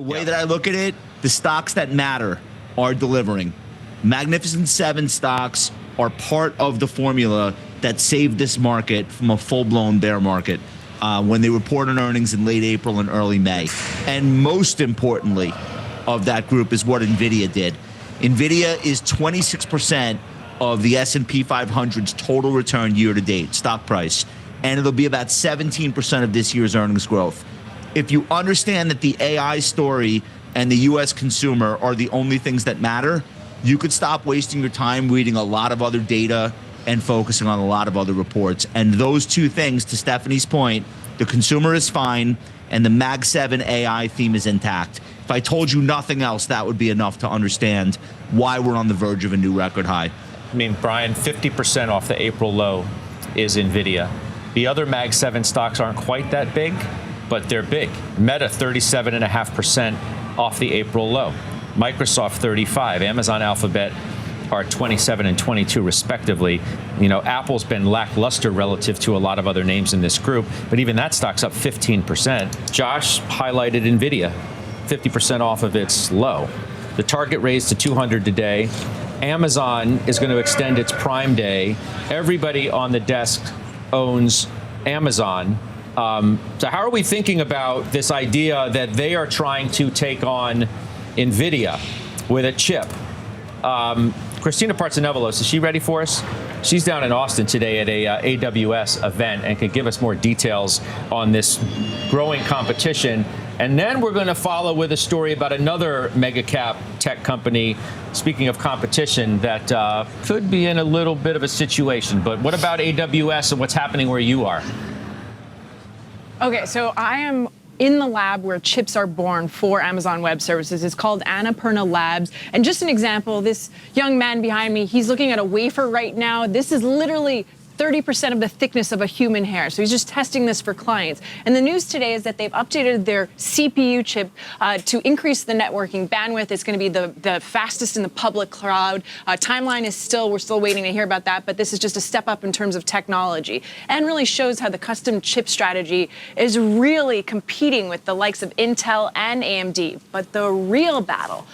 The way that I look at it, the stocks that matter are delivering. Magnificent Seven stocks are part of the formula that saved this market from a full-blown bear market when they reported earnings in late April and early May. And most importantly of that group is what NVIDIA did. NVIDIA is 26% of the S&P 500's total return year-to-date, stock price. And it'll be about 17% of this year's earnings growth. If you understand that the AI story and the U.S. consumer are the only things that matter, you could stop wasting your time reading a lot of other data and focusing on a lot of other reports. And those two things, to Stephanie's point, the consumer is fine and the Mag 7 AI theme is intact. If I told you nothing else, that would be enough to understand why we're on the verge of a new record high. I mean, Brian, 50% off the April low is NVIDIA. The other Mag 7 stocks aren't quite that big, but they're big. Meta, 37.5% off the April low. Microsoft, 35. Amazon, Alphabet are 27 and 22 respectively. You know, Apple's been lackluster relative to a lot of other names in this group, but even that stock's up 15%. Josh highlighted NVIDIA, 50% off of its low. The target raised to 200 today. Amazon is going to extend its Prime Day. Everybody on the desk owns Amazon. So how are we thinking about this idea that they are trying to take on NVIDIA with a chip? Christina Partsenevelos, is she ready for us? She's down in Austin today at a AWS event and could give us more details on this growing competition. And then we're going to follow with a story about another mega cap tech company, speaking of competition, that could be in a little bit of a situation. But what about AWS and what's happening where you are? Okay, so I am in the lab where chips are born for Amazon Web Services. It's called Annapurna Labs. And just an example, this young man behind me, he's looking at a wafer right now. This is literally 30% of the thickness of a human hair. So he's just testing this for clients. And the news today is that they've updated their CPU chip to increase the networking bandwidth. It's going to be the fastest in the public cloud. Timeline is we're still waiting to hear about that, but this is just a step up in terms of technology and really shows how the custom chip strategy is really competing with the likes of Intel and AMD. But the real battle,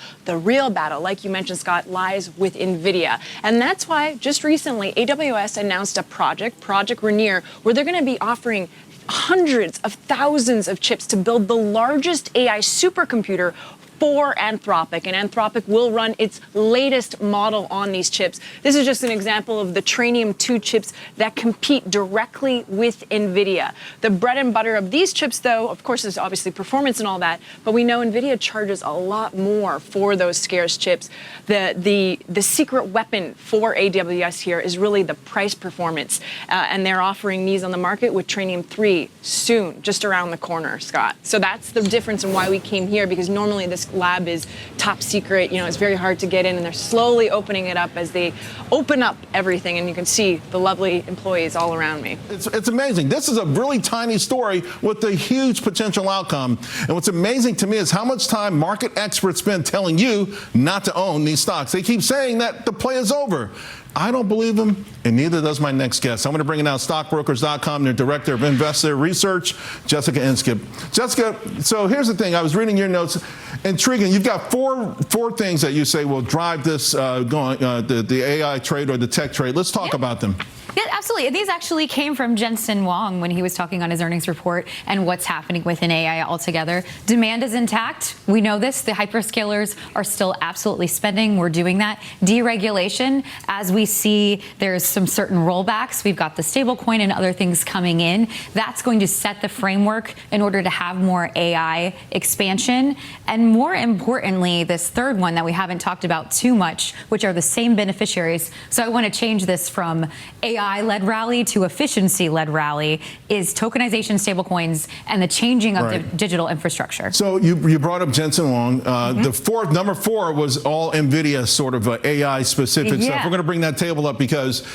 like you mentioned, Scott, lies with NVIDIA. And that's why just recently AWS announced a Project Rainier, where they're going to be offering hundreds of thousands of chips to build the largest AI supercomputer for Anthropic, and Anthropic will run its latest model on these chips. This is just an example of the Trainium 2 chips that compete directly with NVIDIA. The bread and butter of these chips, though, of course, is obviously performance and all that, but we know NVIDIA charges a lot more for those scarce chips. The secret weapon for AWS here is really the price performance, and they're offering these on the market with Trainium 3 soon, just around the corner, Scott. So that's the difference in why we came here, because normally this lab is top secret. You know, it's very hard to get in, and they're slowly opening it up as they open up everything. And you can see the lovely employees all around me. It's amazing. This is a really tiny story with a huge potential outcome. And what's amazing to me is how much time market experts spend telling you not to own these stocks. They keep saying that the play is over. I don't believe them, and neither does my next guest. I'm going to bring in now stockbrokers.com, their director of investor research, Jessica Inskip. Jessica, so here's the thing. I was reading your notes. Intriguing. You've got four things that you say will drive this the AI trade or the tech trade. Let's talk about them. Yeah, absolutely. These actually came from Jensen Huang when he was talking on his earnings report and what's happening within AI altogether. Demand is intact. We know this. The hyperscalers are still absolutely spending. We're doing that. Deregulation, as we see there's some certain rollbacks. We've got the stablecoin and other things coming in. That's going to set the framework in order to have more AI expansion. And more importantly, this third one that we haven't talked about too much, which are the same beneficiaries. So I want to change this from AI-led rally to efficiency-led rally, is tokenization, stablecoins, and the changing of the digital infrastructure. So you brought up Jensen Huang. The number four was all NVIDIA sort of AI-specific stuff. We're going to bring that table up because,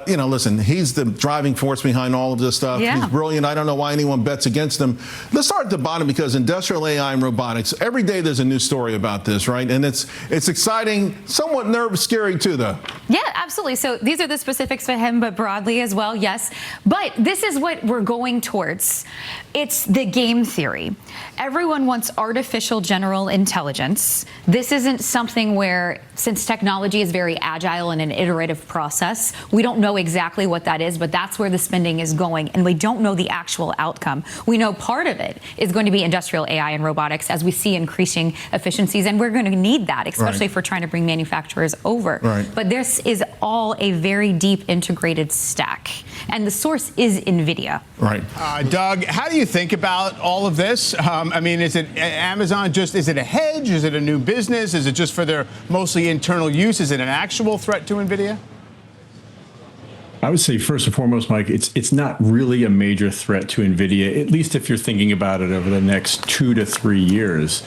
listen, he's the driving force behind all of this stuff. He's brilliant. I don't know why anyone bets against him. Let's start at the bottom, because industrial AI and robotics, every day there's a new story about this, right? And it's exciting, somewhat scary too, though. Yeah, absolutely. So these are the specifics for him, but broadly as well, yes. But this is what we're going towards. It's the game theory. Everyone wants artificial general intelligence. This isn't something where, since technology is very agile and an iterative process, we don't know exactly what that is, but that's where the spending is going, and we don't know the actual outcome. We know part of it is going to be industrial AI and robotics as we see increasing efficiencies, and we're going to need that, especially if we're trying to bring manufacturers over. But this is all a very deep integrated stack, and the source is NVIDIA. Doug, how do you think about all of this? I mean, is it Amazon is it a hedge? Is it a new business? Is it just for their mostly internal use? Is it an actual threat to NVIDIA? I would say first and foremost, Mike, it's not really a major threat to NVIDIA, at least if you're thinking about it over the next 2 to 3 years.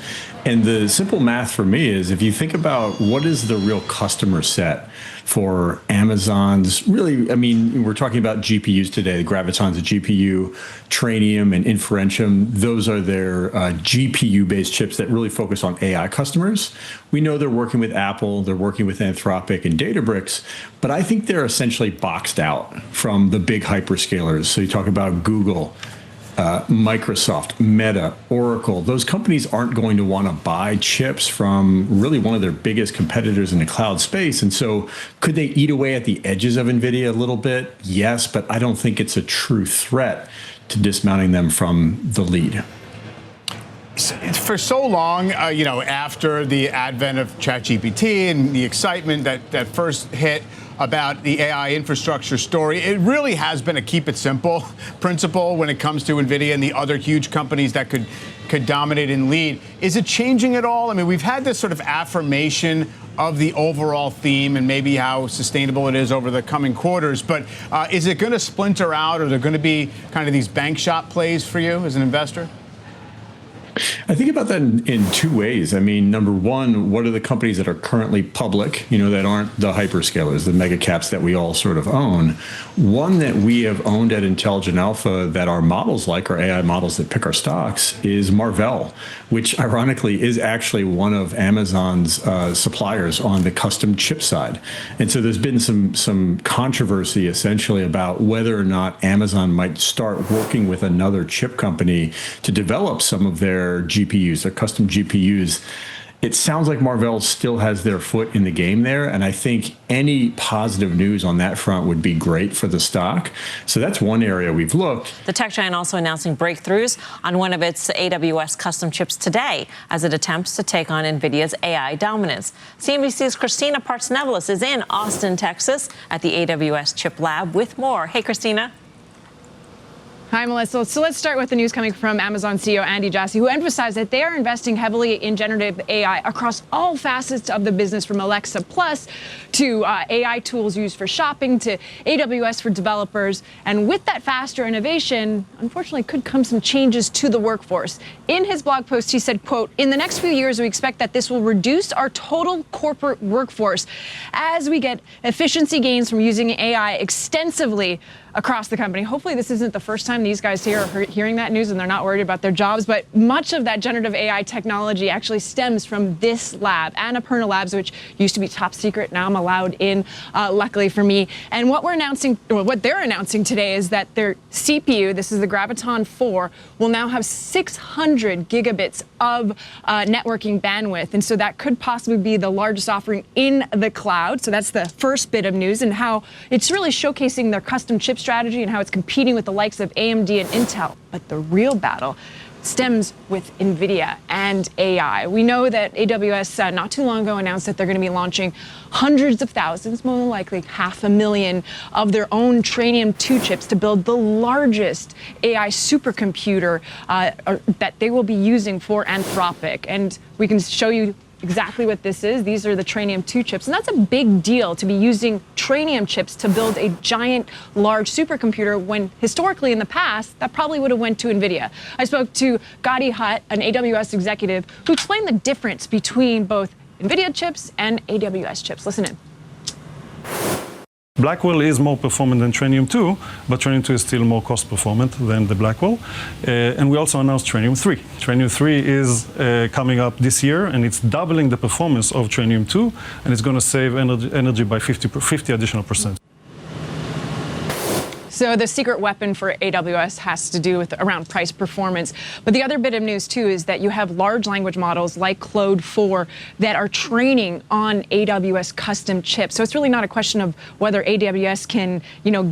And the simple math for me is if you think about what is the real customer set for Amazon's really, I mean, we're talking about GPUs today, the Graviton's a GPU, Trainium and Inferentium, those are their GPU-based chips that really focus on AI customers. We know they're working with Apple, they're working with Anthropic and Databricks, but I think they're essentially boxed out from the big hyperscalers. So you talk about Google, Microsoft, Meta, Oracle, those companies aren't going to want to buy chips from really one of their biggest competitors in the cloud space. And so could they eat away at the edges of NVIDIA a little bit? Yes, but I don't think it's a true threat to dismounting them from the lead. For so long, after the advent of ChatGPT and the excitement that first hit about the AI infrastructure story, it really has been a keep it simple principle when it comes to NVIDIA and the other huge companies that could dominate and lead. Is it changing at all? I mean, we've had this sort of affirmation of the overall theme and maybe how sustainable it is over the coming quarters, but is it going to splinter out? Are there going to be kind of these bank shot plays for you as an investor? I think about that in two ways. I mean, number one, what are the companies that are currently public, that aren't the hyperscalers, the mega caps that we all sort of own? One that we have owned at Intelligent Alpha that our models like, our AI models that pick our stocks, is Marvell, which ironically is actually one of Amazon's suppliers on the custom chip side. And so there's been some controversy essentially about whether or not Amazon might start working with another chip company to develop some of their GPUs, their custom GPUs. It sounds like Marvell still has their foot in the game there, and I think any positive news on that front would be great for the stock. So that's one area we've looked. The tech giant also announcing breakthroughs on one of its AWS custom chips today as it attempts to take on NVIDIA's AI dominance. CNBC's Christina Partsinevelos is in Austin, Texas at the AWS Chip Lab with more. Hey, Christina. Hi, Melissa. So let's start with the news coming from Amazon CEO Andy Jassy, who emphasized that they are investing heavily in generative AI across all facets of the business, from Alexa Plus to AI tools used for shopping to AWS for developers. And with that faster innovation, unfortunately, could come some changes to the workforce. In his blog post, he said, quote, "In the next few years, we expect that this will reduce our total corporate workforce as we get efficiency gains from using AI extensively across the company." Hopefully this isn't the first time these guys here are hearing that news and they're not worried about their jobs, but much of that generative AI technology actually stems from this lab, Annapurna Labs, which used to be top secret. Now I'm allowed in, luckily for me. And what they're announcing today is that their CPU, this is the Graviton 4, will now have 600 gigabits of networking bandwidth. And so that could possibly be the largest offering in the cloud. So that's the first bit of news, and how it's really showcasing their custom chip strategy and how it's competing with the likes of AMD and Intel. But the real battle stems with NVIDIA and AI. We know that AWS not too long ago announced that they're going to be launching hundreds of thousands, more than likely 500,000 of their own Trainium 2 chips to build the largest AI supercomputer that they will be using for Anthropic. And we can show you exactly what this is. These are the Trainium 2 chips, and that's a big deal to be using Trainium chips to build a giant, large supercomputer, when historically in the past, that probably would have went to NVIDIA. I spoke to Gadi Hutt, an AWS executive, who explained the difference between both NVIDIA chips and AWS chips. Listen in. Blackwell is more performant than Trainium 2, but Trainium 2 is still more cost performant than the Blackwell. And we also announced Trainium 3. Trainium 3 is coming up this year, and it's doubling the performance of Trainium 2, and it's going to save energy by 50 additional %. So the secret weapon for AWS has to do with around price performance. But the other bit of news too is that you have large language models like Claude 4 that are training on AWS custom chips. So it's really not a question of whether AWS can,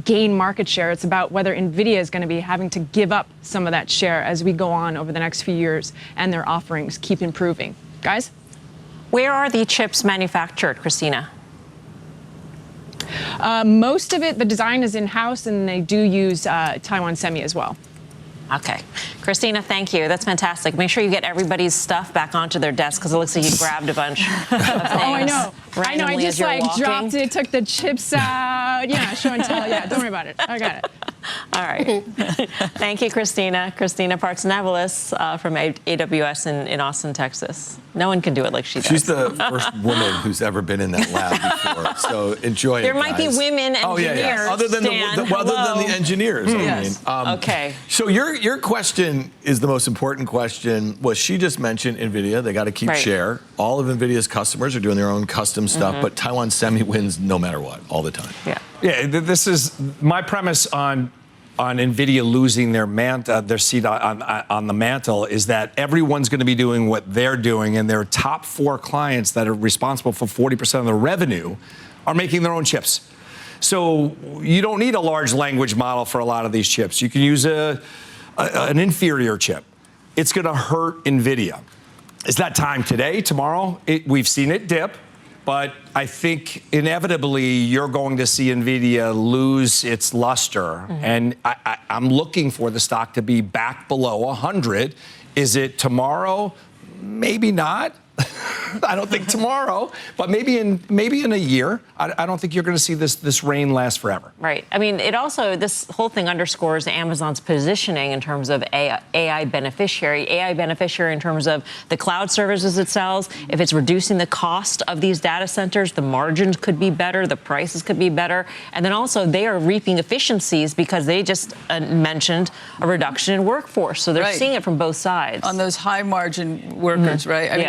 gain market share. It's about whether NVIDIA is going to be having to give up some of that share as we go on over the next few years and their offerings keep improving. Guys? Where are the chips manufactured, Christina? Most of it, the design is in-house, and they do use Taiwan Semi as well. Okay. Christina, thank you. That's fantastic. Make sure you get everybody's stuff back onto their desk, because it looks like you grabbed a bunch of things. Oh, I know. I just dropped it, took the chips out. Show and tell. Yeah, don't worry about it. I got it. All right. Thank you, Christina. Christina Partsinevelos from AWS in Austin, Texas. No one can do it like she does. She's the first woman who's ever been in that lab before. So enjoy it, There might be women engineers. Oh, yeah. Other than the engineers. Yes. Okay. So your question is the most important question. Was she just mentioned NVIDIA. They got to keep share. All of NVIDIA's customers are doing their own custom stuff, but Taiwan Semi wins no matter what, all the time. Yeah. Yeah, this is my premise on NVIDIA losing their seat on the mantle is that everyone's going to be doing what they're doing, and their top 4 clients that are responsible for 40% of the revenue are making their own chips. So you don't need a large language model for a lot of these chips. You can use an inferior chip. It's going to hurt NVIDIA. Is that time today, tomorrow? We've seen it dip. But I think inevitably you're going to see NVIDIA lose its luster. And I'm looking for the stock to be back below 100. Is it tomorrow? Maybe not. I don't think tomorrow, but maybe in a year. I don't think you're going to see this reign last forever. Right. I mean, this whole thing underscores Amazon's positioning in terms of AI beneficiary in terms of the cloud services it sells. If it's reducing the cost of these data centers, the margins could be better, the prices could be better. And then also they are reaping efficiencies because they just mentioned a reduction in workforce. So they're seeing it from both sides. On those high margin workers, right? I mean,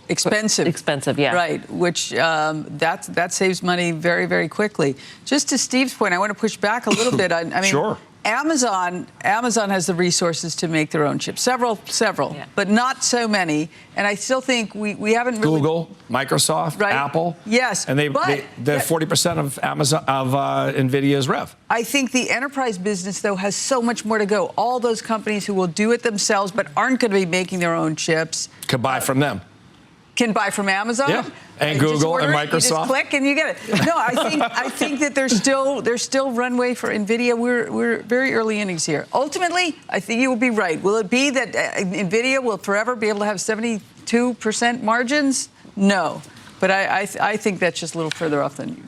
expensive. Expensive, yeah. Right, which that saves money very, very quickly. Just to Steve's point, I want to push back a little bit. I mean, sure. Amazon has the resources to make their own chips. Several, but not so many. And I still think we haven't really... Google, Microsoft, Apple. Yes. And they're 40% of NVIDIA's rev. I think the enterprise business, though, has so much more to go. All those companies who will do it themselves but aren't going to be making their own chips. Could buy from them. Can buy from Amazon? Yeah. And Google and Microsoft. You just click and you get it. No, I think that there's still runway for NVIDIA. We're very early innings here. Ultimately, I think you will be right. Will it be that NVIDIA will forever be able to have 72% margins? No. But I think that's just a little further off than you.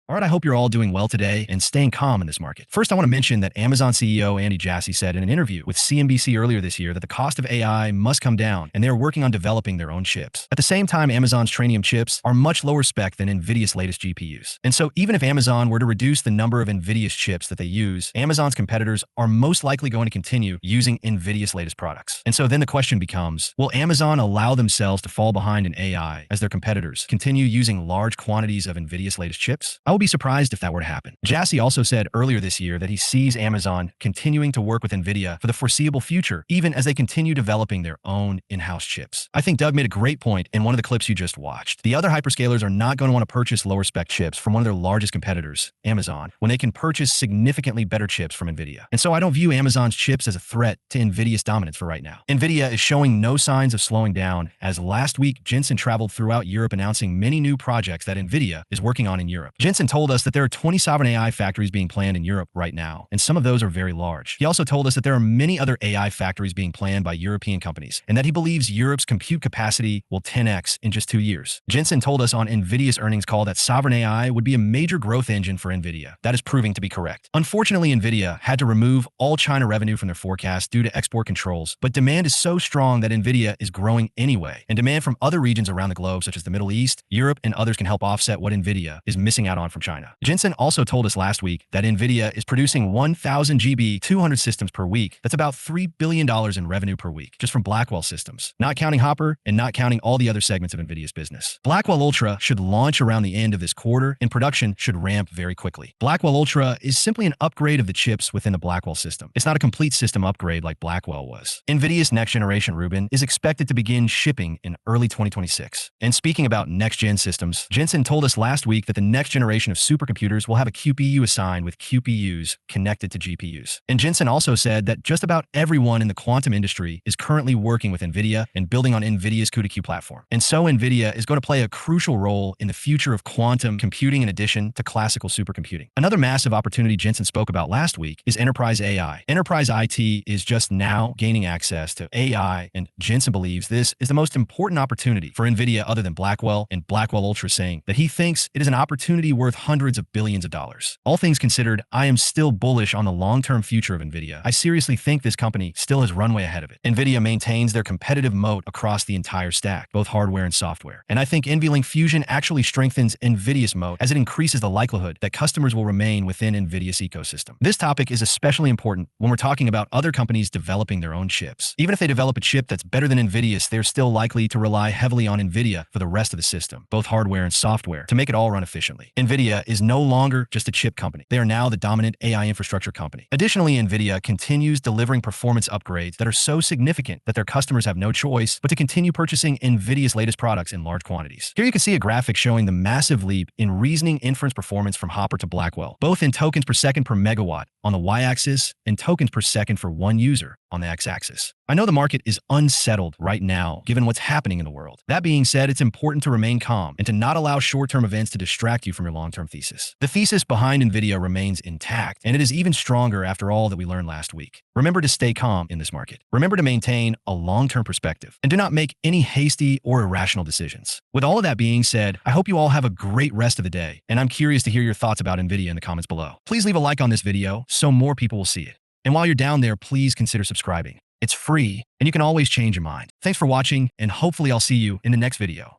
All right, I hope you're all doing well today and staying calm in this market. First, I want to mention that Amazon CEO Andy Jassy said in an interview with CNBC earlier this year that the cost of AI must come down, and they are working on developing their own chips. At the same time, Amazon's Trainium chips are much lower spec than NVIDIA's latest GPUs. And so even if Amazon were to reduce the number of NVIDIA's chips that they use, Amazon's competitors are most likely going to continue using NVIDIA's latest products. And so then the question becomes, will Amazon allow themselves to fall behind in AI as their competitors continue using large quantities of NVIDIA's latest chips? I will be surprised if that were to happen. Jassy also said earlier this year that he sees Amazon continuing to work with NVIDIA for the foreseeable future, even as they continue developing their own in-house chips. I think Doug made a great point in one of the clips you just watched. The other hyperscalers are not going to want to purchase lower spec chips from one of their largest competitors, Amazon, when they can purchase significantly better chips from NVIDIA. And so I don't view Amazon's chips as a threat to NVIDIA's dominance for right now. NVIDIA is showing no signs of slowing down, as last week Jensen traveled throughout Europe announcing many new projects that NVIDIA is working on in Europe. Jensen told us that there are 20 sovereign AI factories being planned in Europe right now, and some of those are very large. He also told us that there are many other AI factories being planned by European companies, and that he believes Europe's compute capacity will 10x in just 2 years. Jensen told us on NVIDIA's earnings call that sovereign AI would be a major growth engine for NVIDIA. That is proving to be correct. Unfortunately, NVIDIA had to remove all China revenue from their forecast due to export controls, but demand is so strong that NVIDIA is growing anyway, and demand from other regions around the globe, such as the Middle East, Europe, and others can help offset what NVIDIA is missing out on from from China. Jensen also told us last week that NVIDIA is producing 1,000 GB 200 systems per week. That's about $3 billion in revenue per week, just from Blackwell systems, not counting Hopper and not counting all the other segments of NVIDIA's business. Blackwell Ultra should launch around the end of this quarter, and production should ramp very quickly. Blackwell Ultra is simply an upgrade of the chips within the Blackwell system. It's not a complete system upgrade like Blackwell was. NVIDIA's next generation Rubin is expected to begin shipping in early 2026. And speaking about next-gen systems, Jensen told us last week that the next generation of supercomputers will have a QPU assigned with QPUs connected to GPUs. And Jensen also said that just about everyone in the quantum industry is currently working with NVIDIA and building on NVIDIA's CUDA-Q platform. And so NVIDIA is going to play a crucial role in the future of quantum computing in addition to classical supercomputing. Another massive opportunity Jensen spoke about last week is enterprise AI. Enterprise IT is just now gaining access to AI, and Jensen believes this is the most important opportunity for NVIDIA other than Blackwell, and Blackwell Ultra saying that he thinks it is an opportunity worth hundreds of billions of dollars. All things considered, I am still bullish on the long-term future of NVIDIA. I seriously think this company still has runway ahead of it. NVIDIA maintains their competitive moat across the entire stack, both hardware and software. And I think NVLink Fusion actually strengthens NVIDIA's moat as it increases the likelihood that customers will remain within NVIDIA's ecosystem. This topic is especially important when we're talking about other companies developing their own chips. Even if they develop a chip that's better than NVIDIA's, they're still likely to rely heavily on NVIDIA for the rest of the system, both hardware and software, to make it all run efficiently. NVIDIA is no longer just a chip company. They are now the dominant AI infrastructure company. Additionally, NVIDIA continues delivering performance upgrades that are so significant that their customers have no choice but to continue purchasing NVIDIA's latest products in large quantities. Here you can see a graphic showing the massive leap in reasoning inference performance from Hopper to Blackwell, both in tokens per second per megawatt on the y-axis and tokens per second for one user on the x-axis. I know the market is unsettled right now, given what's happening in the world. That being said, it's important to remain calm and to not allow short-term events to distract you from your long-term thesis. The thesis behind NVIDIA remains intact, and it is even stronger after all that we learned last week. Remember to stay calm in this market. Remember to maintain a long-term perspective, and do not make any hasty or irrational decisions. With all of that being said, I hope you all have a great rest of the day, and I'm curious to hear your thoughts about NVIDIA in the comments below. Please leave a like on this video so more people will see it. And while you're down there, please consider subscribing. It's free, and you can always change your mind. Thanks for watching, and hopefully I'll see you in the next video.